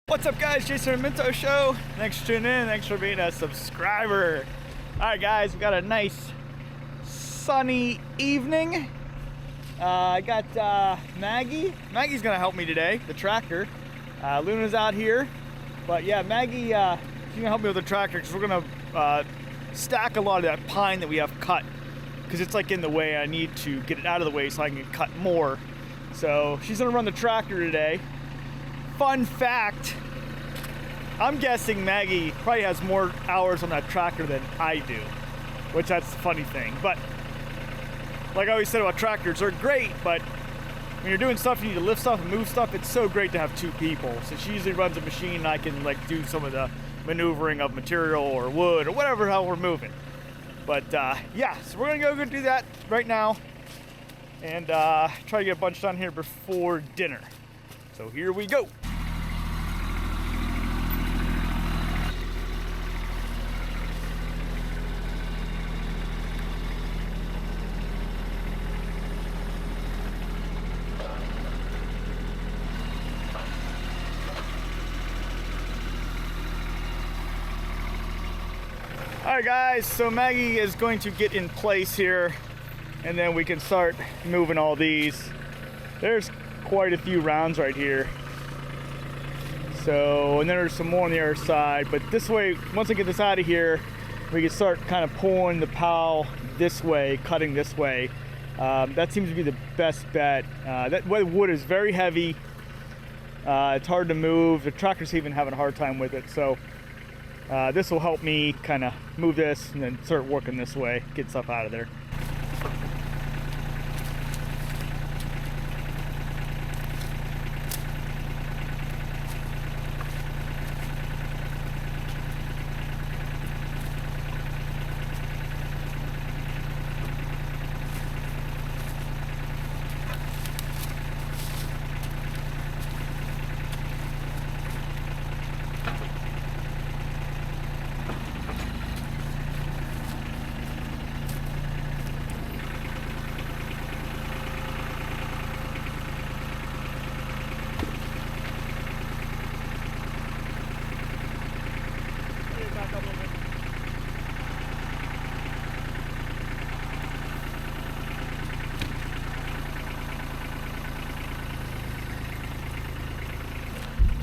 What's up guys, Jason Minto Show. Thanks for tuning in, thanks for being a subscriber. Alright guys, we got a nice sunny evening. I got Maggie. Maggie's gonna help me today, the tractor. Luna's out here. But yeah, Maggie, she's gonna help me with the tractor because we're gonna stack a lot of that pine that we have cut. Because it's like in the way, I need to get it out of the way so I can cut more. So she's gonna run the tractor today. Fun fact, I'm guessing Maggie probably has more hours on that tractor than I do, which that's the funny thing. But like I always said about tractors, they're great, but when you're doing stuff, you need to lift stuff and move stuff, it's so great to have two people. So she usually runs a machine and I can like do some of the maneuvering of material or wood or whatever hell we're moving. But yeah, so we're gonna go do that right now and try to get a bunch done here before dinner. So here we go. Alright guys, so Maggie is going to get in place here and then we can start moving all these. There's quite a few rounds right here. So, and then there's some more on the other side, but this way, once I get this out of here, we can start kind of pulling the plow this way, cutting this way. That seems to be the best bet. That wood is very heavy. It's hard to move. The tractor's even having a hard time with it. So this will help me kind of move this and then start working this way, get stuff out of there.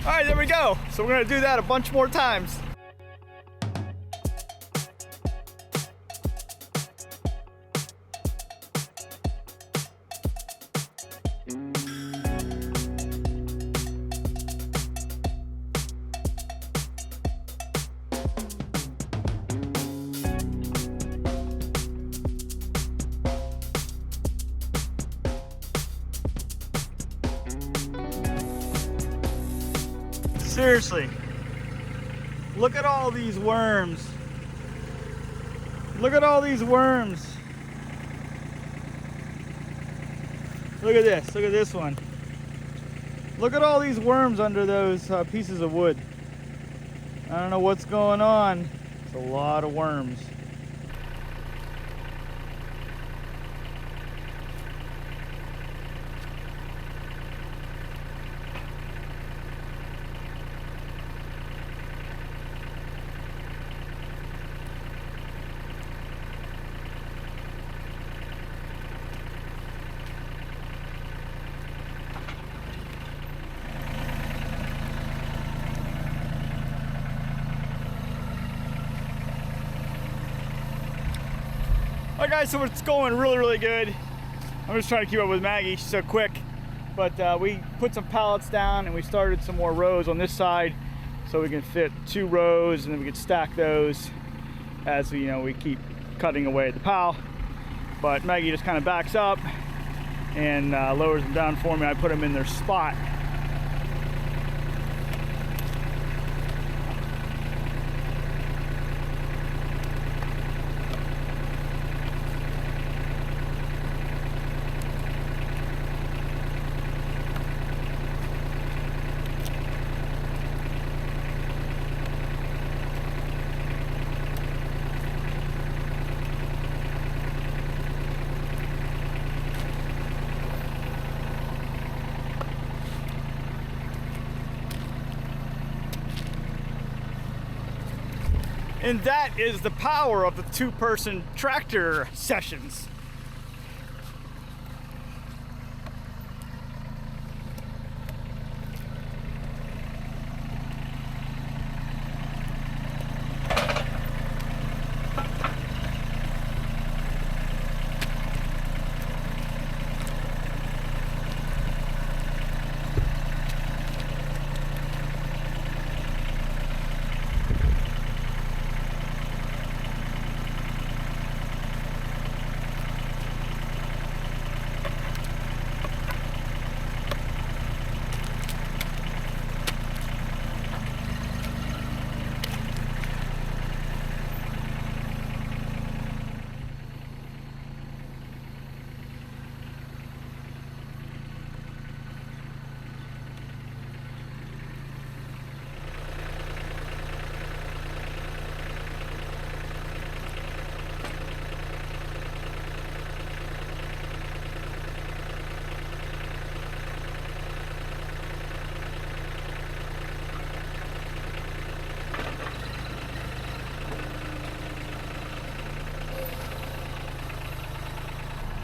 All right, there we go. So we're gonna do that a bunch more times. Seriously, look at all these worms. Look at all these worms. Look at this one. Look at all these worms under those pieces of wood. I don't know what's going on. It's a lot of worms. Alright guys, so it's going really good. I'm just trying to keep up with Maggie, she's so quick. But we put some pallets down and we started some more rows on this side so we can fit 2 rows and then we can stack those as we keep cutting away at the pile. But Maggie just kind of backs up and lowers them down for me. I put them in their spot. And that is the power of the two-person tractor sessions.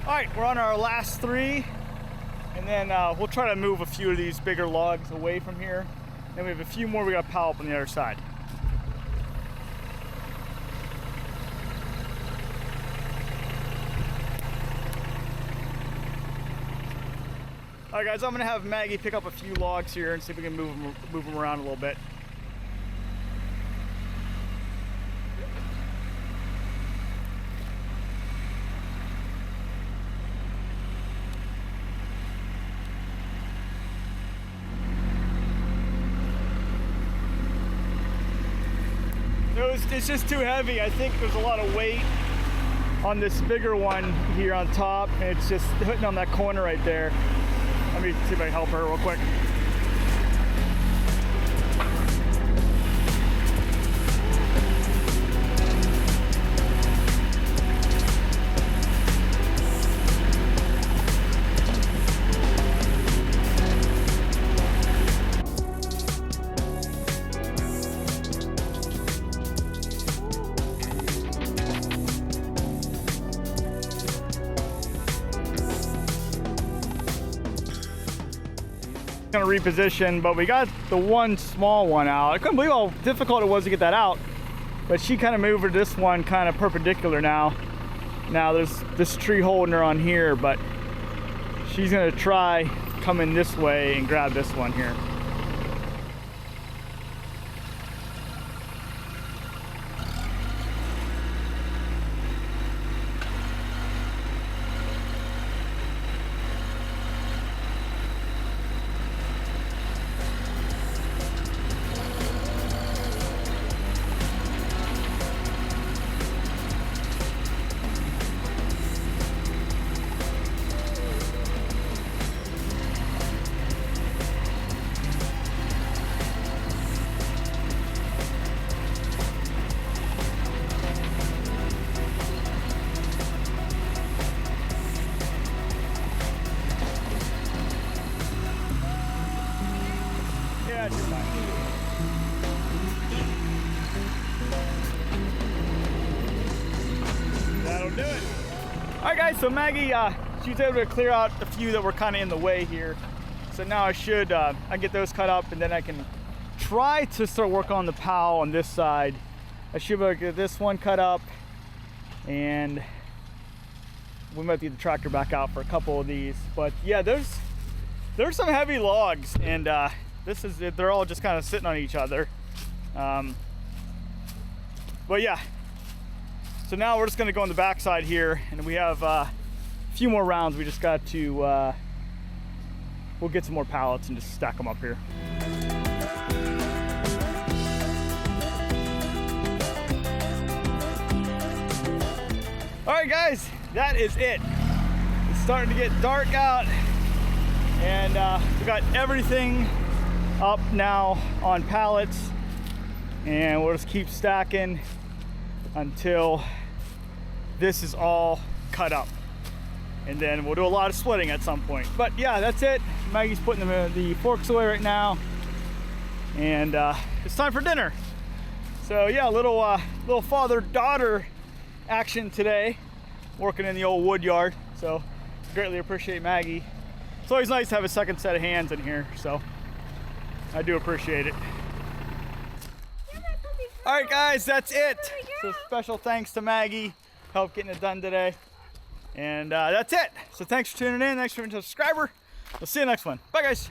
All right, we're on our last 3, and then we'll try to move a few of these bigger logs away from here. Then we have a few more we got to pile up on the other side. All right, guys, I'm gonna have Maggie pick up a few logs here and see if we can move them around a little bit. It's just too heavy. I think there's a lot of weight on this bigger one here on top, and it's just hitting on that corner right there. Let me see if I can help her real quick. Gonna reposition, but we got the one small one out. I couldn't believe how difficult it was to get that out, but she kind of moved this one kind of perpendicular now. Now there's this tree holding her on here, but she's gonna try coming this way and grab this one here. That'll do it. All right, guys, so Maggie, she was able to clear out a few that were kind of in the way here. So now I should, I get those cut up, and then I can try to start working on the plow on this side. I should be able to get this one cut up, and we might get the tractor back out for a couple of these. But yeah, there's some heavy logs, and they're all just kind of sitting on each other. But yeah, so now we're just gonna go on the back side here, and we have a few more rounds. We just got to, we'll get some more pallets and just stack them up here. All right, guys, that is it. It's starting to get dark out, and we got everything up now on pallets, and we'll just keep stacking until this is all cut up, and then we'll do a lot of splitting at some point. But yeah, that's it. Maggie's putting the forks away right now, and it's time for dinner. So yeah, a little little father-daughter action today, working in the old wood yard. So greatly appreciate Maggie. It's always nice to have a second set of hands in here, so I do appreciate it. All right, guys, that's it. So special thanks to Maggie, helped getting it done today. And that's it. So thanks for tuning in. Thanks for being a subscriber. We'll see you next one. Bye, guys.